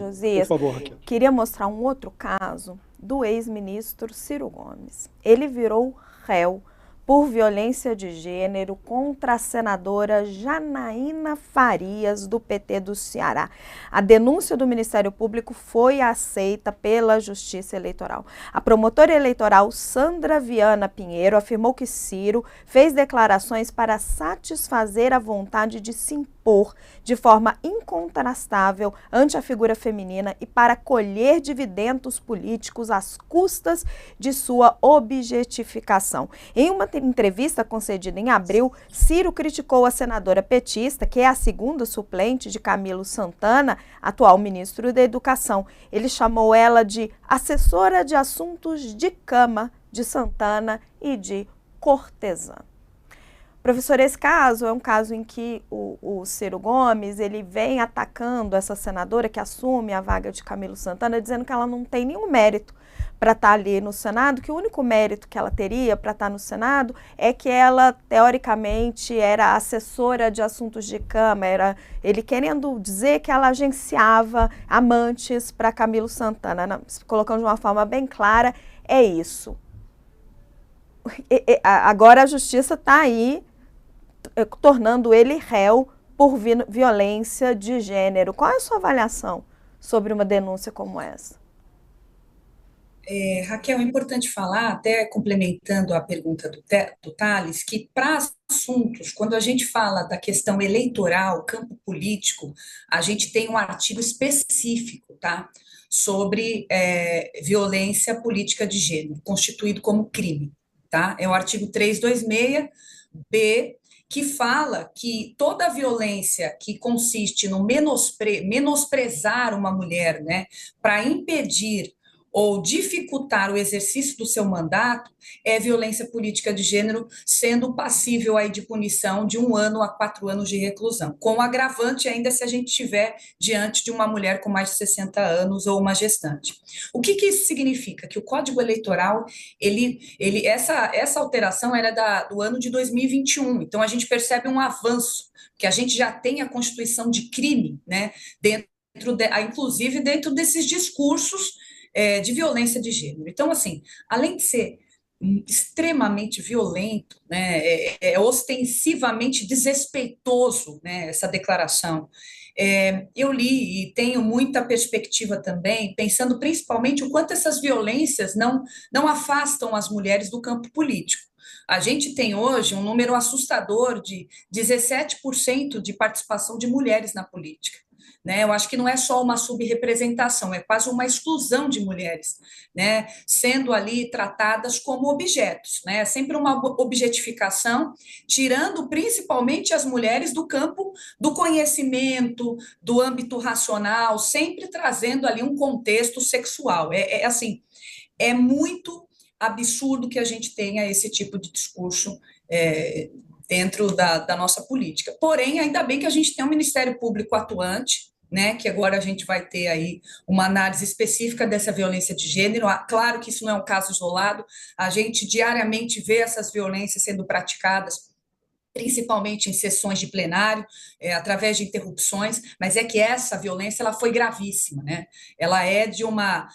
Por Josias, favor, Raquel. queria mostrar um outro caso do ex-ministro Ciro Gomes. Ele virou réu por violência de gênero contra a senadora Janaína Farias, do PT do Ceará. A denúncia do Ministério Público foi aceita pela Justiça Eleitoral. A promotora eleitoral Sandra Viana Pinheiro afirmou que Ciro fez declarações para satisfazer a vontade de se impor de forma incontrastável ante a figura feminina e para colher dividendos políticos às custas de sua objetificação. Em uma entrevista concedida em abril, Ciro criticou a senadora petista, que é a segunda suplente de Camilo Santana, atual ministro da Educação. Ele chamou ela de assessora de assuntos de cama de Santana e de cortesã. Professor, esse caso é um caso em que o Ciro Gomes ele vem atacando essa senadora que assume a vaga de Camilo Santana, dizendo que ela não tem nenhum mérito para estar ali no Senado, que o único mérito que ela teria para estar no Senado é que ela, teoricamente, era assessora de assuntos de Câmara, ele querendo dizer que ela agenciava amantes para Camilo Santana. Colocando de uma forma bem clara, é isso. Agora a justiça está aí tornando ele réu por violência de gênero. Qual é a sua avaliação sobre uma denúncia como essa? Raquel, é importante falar, até complementando a pergunta do Thales, que para assuntos, quando a gente fala da questão eleitoral, campo político, a gente tem um artigo específico, tá? Sobre violência política de gênero, constituído como crime, tá? É o artigo 326B, que fala que toda violência que consiste no menosprezar uma mulher, né, para impedir ou dificultar o exercício do seu mandato é violência política de gênero, sendo passível aí de punição de 1 ano a 4 anos de reclusão, com agravante ainda se a gente estiver diante de uma mulher com mais de 60 anos ou uma gestante. O que isso significa? Que o Código Eleitoral, essa alteração era do ano de 2021, então a gente percebe um avanço, que a gente já tem a constituição de crime, né, inclusive dentro desses discursos de violência de gênero. Então, assim, além de ser extremamente violento, né, ostensivamente desrespeitoso, né, essa declaração. Eu li e tenho muita perspectiva também, pensando principalmente o quanto essas violências não afastam as mulheres do campo político. A gente tem hoje um número assustador de 17% de participação de mulheres na política. Né, eu acho que não é só uma subrepresentação, é quase uma exclusão de mulheres, né, sendo ali tratadas como objetos, né, sempre uma objetificação, tirando principalmente as mulheres do campo do conhecimento, do âmbito racional, sempre trazendo ali um contexto sexual. Assim, é muito absurdo que a gente tenha esse tipo de discurso dentro da nossa política. Porém, ainda bem que a gente tem um Ministério Público atuante, né, que agora a gente vai ter aí uma análise específica dessa violência de gênero. Claro que isso não é um caso isolado, a gente diariamente vê essas violências sendo praticadas, principalmente em sessões de plenário, através de interrupções, mas é que essa violência ela foi gravíssima, né? Ela é de uma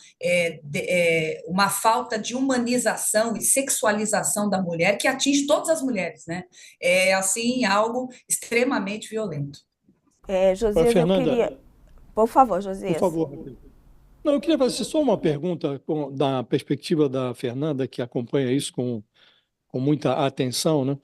falta de humanização e sexualização da mulher que atinge todas as mulheres, né? É, assim, algo extremamente violento. Josias, eu Fernanda, queria... Por favor, por Josias. favor, Raquel. Não, eu queria fazer só uma pergunta da perspectiva da Fernanda, que acompanha isso com muita atenção, né?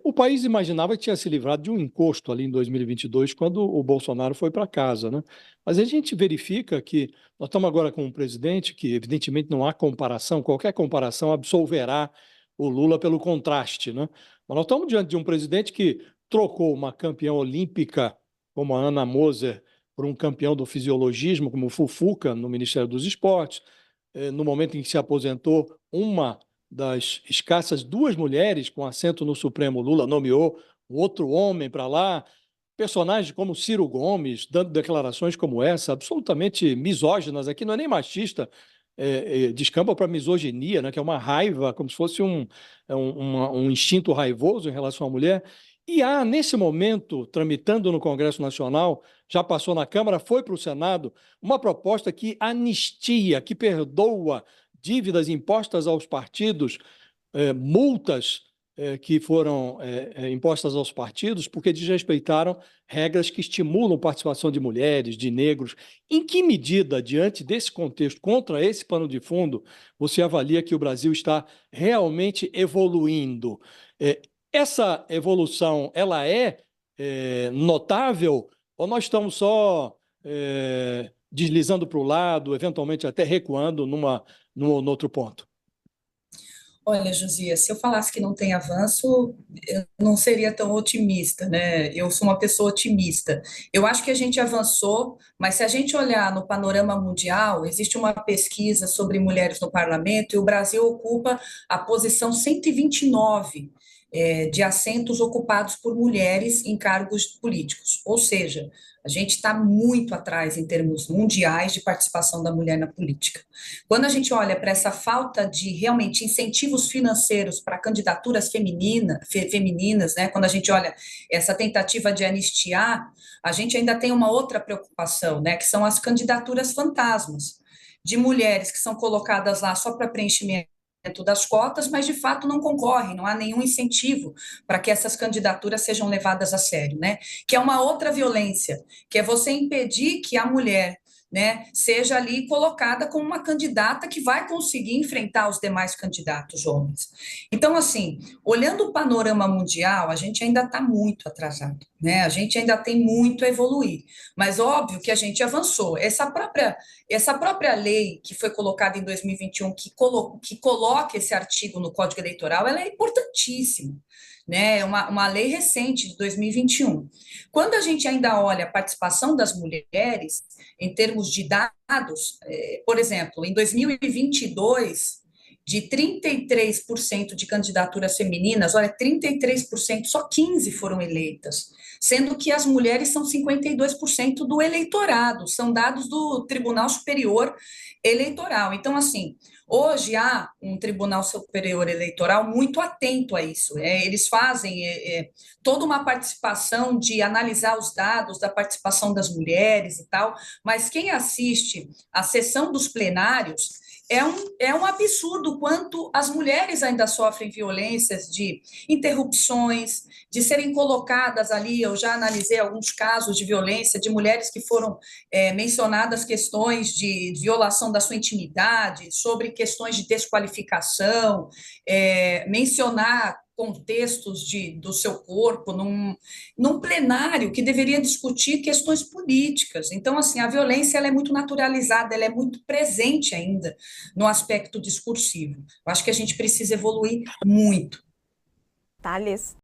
O país imaginava que tinha se livrado de um encosto ali em 2022, quando o Bolsonaro foi para casa, né? Mas a gente verifica que nós estamos agora com um presidente que, evidentemente, não há comparação, qualquer comparação absolverá o Lula pelo contraste, né? Mas nós estamos diante de um presidente que trocou uma campeã olímpica como a Ana Moser por um campeão do fisiologismo, como o Fufuca, no Ministério dos Esportes. No momento em que se aposentou, uma das escassas 2 mulheres com assento no Supremo, Lula nomeou um outro homem para lá. Personagens como Ciro Gomes, dando declarações como essa, absolutamente misóginas, aqui não é nem machista, descamba para misoginia, né, que é uma raiva, como se fosse um instinto raivoso em relação à mulher. E há, nesse momento, tramitando no Congresso Nacional, já passou na Câmara, foi para o Senado, uma proposta que anistia, que perdoa dívidas impostas aos partidos, multas que foram impostas aos partidos, porque desrespeitaram regras que estimulam a participação de mulheres, de negros. Em que medida, diante desse contexto, contra esse pano de fundo, você avalia que o Brasil está realmente evoluindo? Essa evolução, ela é notável, ou nós estamos só deslizando para o lado, eventualmente até recuando num outro ponto? Olha, Josias, se eu falasse que não tem avanço, eu não seria tão otimista, né? Eu sou uma pessoa otimista. Eu acho que a gente avançou, mas se a gente olhar no panorama mundial, existe uma pesquisa sobre mulheres no parlamento e o Brasil ocupa a posição 129 de assentos ocupados por mulheres em cargos políticos. Ou seja, a gente está muito atrás em termos mundiais de participação da mulher na política. Quando a gente olha para essa falta de realmente incentivos financeiros para candidaturas femininas, né, quando a gente olha essa tentativa de anistiar, a gente ainda tem uma outra preocupação, né, que são as candidaturas fantasmas, de mulheres que são colocadas lá só para preenchimento das cotas, mas de fato não concorrem, não há nenhum incentivo para que essas candidaturas sejam levadas a sério, né? Que é uma outra violência, que é você impedir que a mulher, né, seja ali colocada como uma candidata que vai conseguir enfrentar os demais candidatos homens. Então, assim, olhando o panorama mundial, a gente ainda está muito atrasado, né? A gente ainda tem muito a evoluir, mas óbvio que a gente avançou. Essa própria lei que foi colocada em 2021, que coloca esse artigo no Código Eleitoral, ela é importantíssima, né? É uma lei recente de 2021. Quando a gente ainda olha a participação das mulheres em termos de dados, por exemplo, em 2022, de 33% de candidaturas femininas, olha, 33%, só 15 foram eleitas, sendo que as mulheres são 52% do eleitorado, são dados do Tribunal Superior Eleitoral. Então, assim, hoje há um Tribunal Superior Eleitoral muito atento a isso. Eles fazem toda uma participação de analisar os dados da participação das mulheres e tal, mas quem assiste à sessão dos plenários é um absurdo quanto as mulheres ainda sofrem violências de interrupções, de serem colocadas ali. Eu já analisei alguns casos de violência de mulheres que foram mencionadas questões de violação da sua intimidade, sobre questões de desqualificação, mencionar contextos do seu corpo num plenário que deveria discutir questões políticas. Então, assim, a violência ela é muito naturalizada, ela é muito presente ainda no aspecto discursivo. Eu acho que a gente precisa evoluir muito. Thales,